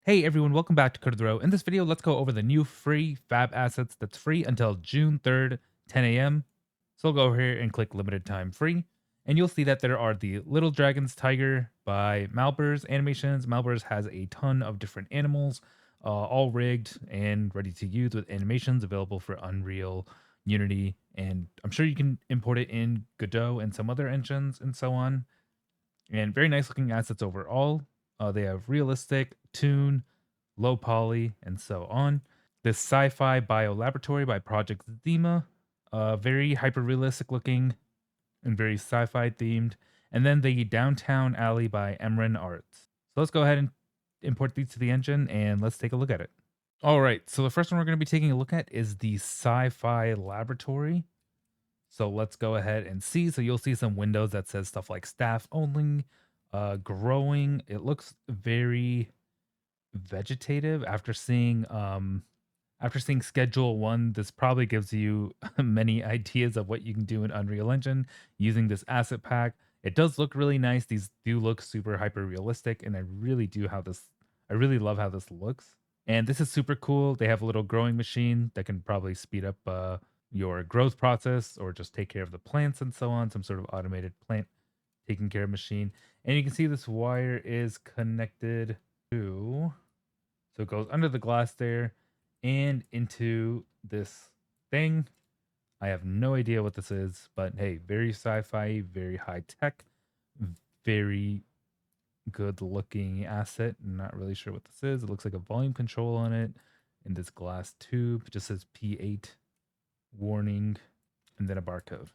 Hey everyone, welcome back to Code of the Row. In this video, let's go over the new free FAB assets that's free until June 3rd, 10 a.m. So I'll go over here and click limited time free. And you'll see that there are the Little Dragon's Tiger by Malbers animations. Malbers has a ton of different animals, all rigged and ready to use with animations available for Unreal, Unity, and I'm sure you can import it in Godot and some other engines and so on. And very nice looking assets overall. They have realistic, toon, low poly, and so on. This SciFi Laboratory by Project Zima, very hyper realistic looking and very sci-fi themed. And then the Downtown Alley by Emran Arts. So let's go ahead and import these to the engine and let's take a look at it. All right, so the first one we're going to be taking a look at is the SciFi Laboratory. So let's go ahead and see. So you'll see some windows that says stuff like staff only, growing. It looks very vegetative after seeing schedule 1. This probably gives you many ideas of what you can do in Unreal Engine using this asset pack. It does look really nice. These do look super hyper realistic, and I really love how this looks. And this is super cool. They have a little growing machine that can probably speed up your growth process or just take care of the plants and so on, some sort of automated plant taking care of machine. And you can see this wire is connected to, so it goes under the glass there and into this thing. I have no idea what this is, but hey, very sci-fi, very high tech, very good looking asset. I'm not really sure what this is. It looks like a volume control on it in this glass tube. It just says P8 warning and then a barcode.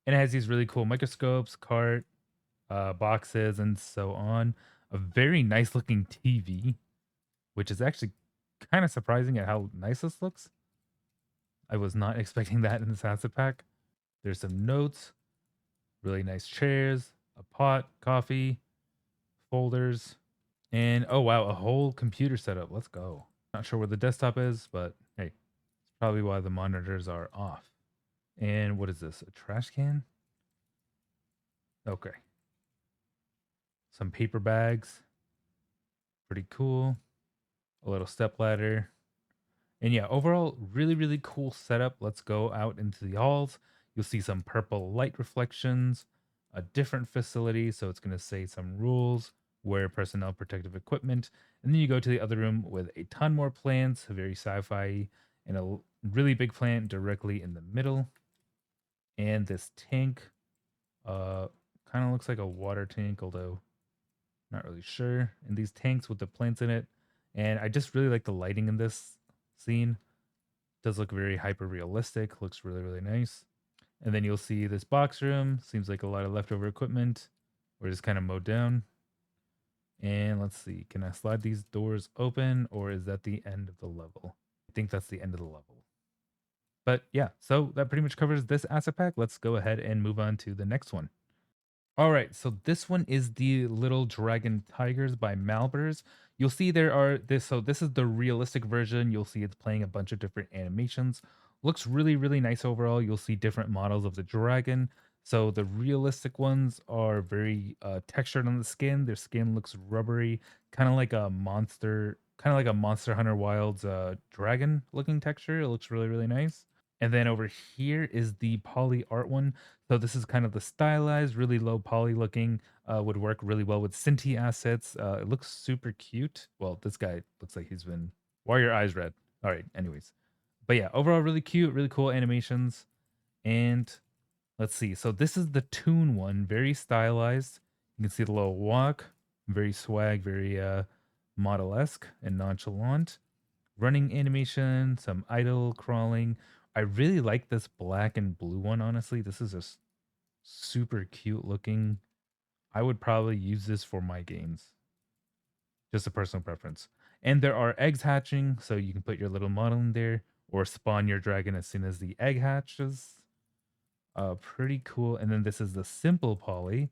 And it has these really cool microscopes, cart, boxes, and so on. A very nice looking TV, which is actually kind of surprising at how nice this looks. I was not expecting that in this asset pack. There's some notes, really nice chairs, a pot, coffee, folders, and oh wow, a whole computer setup. Let's go. Not sure where the desktop is, but hey, it's probably why the monitors are off. And what is this? A trash can? Okay. Some paper bags. Pretty cool. A little step ladder. And yeah, overall, really, really cool setup. Let's go out into the halls. You'll see some purple light reflections, a different facility. So it's going to say some rules, wear personnel protective equipment. And then you go to the other room with a ton more plants, very sci fi, and a really big plant directly in the middle. And this tank uh, kind of looks like a water tank, although not really sure. And these tanks with the plants in it. And I just really like the lighting in this scene. Does look very hyper realistic, looks really, really nice. And then you'll see this box room. Seems like a lot of leftover equipment. We're just kind of mowed down. And let's see, can I slide these doors open or is that the end of the level? I think that's the end of the level. But yeah, so that pretty much covers this asset pack. Let's go ahead and move on to the next one. All right, so this one is the Little Dragon Tigers by Malbers. You'll see there are this. So this is the realistic version. You'll see it's playing a bunch of different animations. Looks really, really nice overall. You'll see different models of the dragon. So the realistic ones are very textured on the skin. Their skin looks rubbery, kind of like a Monster Hunter Wilds dragon looking texture. It looks really, really nice. And then over here is the poly art one. So this is kind of the stylized, really low poly looking. Would work really well with Cinti assets. It looks super cute. Well, this guy looks like he's been. Why are your eyes red? All right. Anyways, but yeah, overall really cute, really cool animations. And let's see. So this is the Toon one, very stylized. You can see the little walk, very swag, very model esque and nonchalant. Running animation, some idle crawling. I really like this black and blue one, honestly. This is just super cute looking. I would probably use this for my games. Just a personal preference. And there are eggs hatching, so you can put your little model in there or spawn your dragon as soon as the egg hatches. Pretty cool. And then this is the simple poly.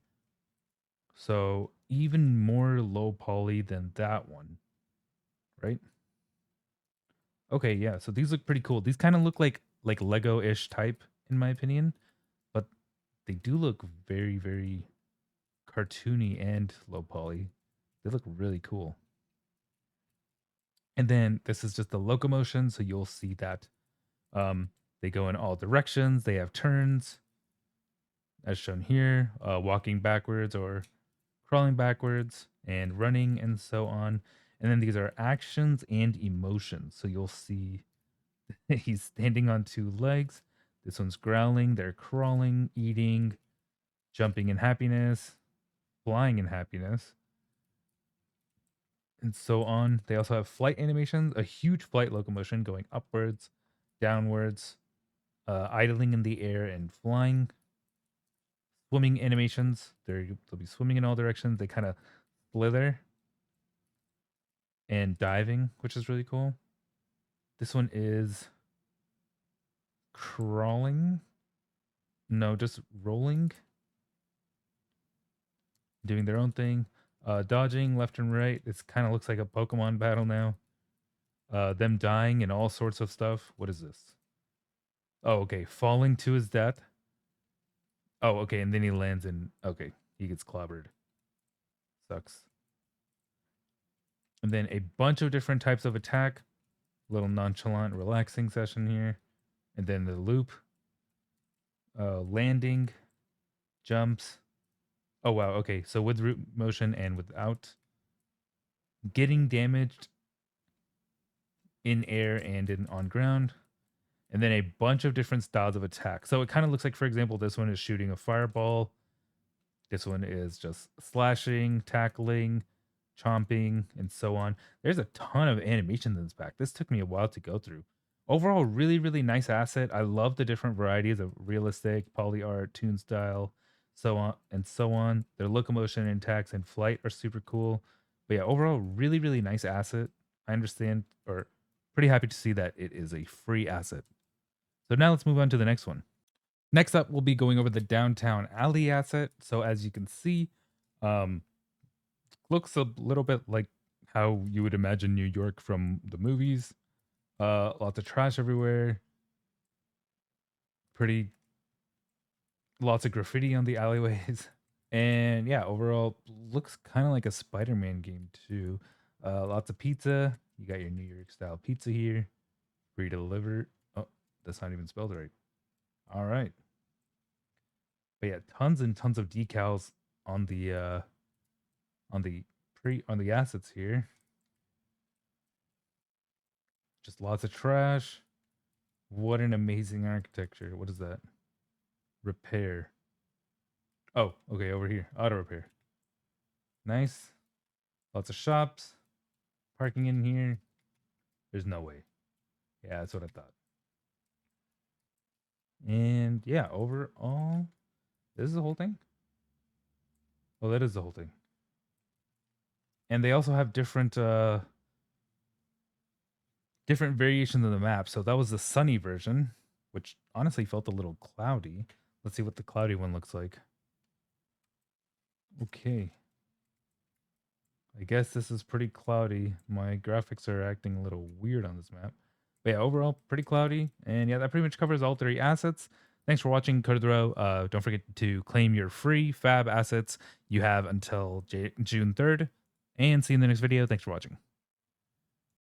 So even more low poly than that one, right? Okay, yeah. So these look pretty cool. These kind of look like Lego-ish type in my opinion, but they do look very, very cartoony and low poly. They look really cool. And then this is just the locomotion, so you'll see that um, they go in all directions. They have turns, as shown here, walking backwards or crawling backwards, and running, and so on. And then these are actions and emotions. So you'll see he's standing on two legs. This one's growling. They're crawling, eating, jumping in happiness, flying in happiness, and so on. They also have flight animations, a huge flight locomotion going upwards, downwards, idling in the air, and flying. Swimming animations, they'll be swimming in all directions. They kind of slither, and diving, which is really cool. This one is crawling. No, just rolling, doing their own thing. Dodging left and right. It kind of looks like a Pokemon battle now. Them dying and all sorts of stuff. What is this? Oh, okay. Falling to his death. Oh, okay. And then he lands in. Okay. He gets clobbered. Sucks. And then a bunch of different types of attack. Little nonchalant, relaxing session here. And then the loop. Landing. Jumps. Oh, wow. Okay. So with root motion and without. Getting damaged in air and in on ground. And then a bunch of different styles of attack. So it kind of looks like, for example, this one is shooting a fireball. This one is just slashing, tackling, chomping, and so on. There's a ton of animations in this pack. This took me a while to go through. Overall, really, really nice asset. I love the different varieties of realistic, poly art, toon style, so on and so on. Their locomotion and attacks and flight are super cool. But yeah, overall, really, really nice asset. I understand, or pretty happy to see that it is a free asset. So now let's move on to the next one. Next up, we'll be going over the Downtown Alley asset. So as you can see, um, looks a little bit like how you would imagine New York from the movies. Lots of trash everywhere. Pretty, lots of graffiti on the alleyways. And yeah, overall, looks kind of like a Spider-Man game too. Lots of pizza. You got your New York style pizza here. Free delivered. Oh, that's not even spelled right. All right. But yeah, tons and tons of decals on the on the on the assets here. Just lots of trash. What an amazing architecture. What is that? Repair. Oh, okay, over here. Auto repair. Nice. Lots of shops. Parking in here. There's no way. Yeah, that's what I thought. And yeah, overall, this is the whole thing. Oh, that is the whole thing. And they also have different different variations of the map. So that was the sunny version, which honestly felt a little cloudy. Let's see what the cloudy one looks like. Okay. I guess this is pretty cloudy. My graphics are acting a little weird on this map. But yeah, overall, pretty cloudy. And yeah, that pretty much covers all three assets. Thanks for watching Code of the Row. Don't forget to claim your free FAB assets. You have until June 3rd. And see you in the next video. Thanks for watching.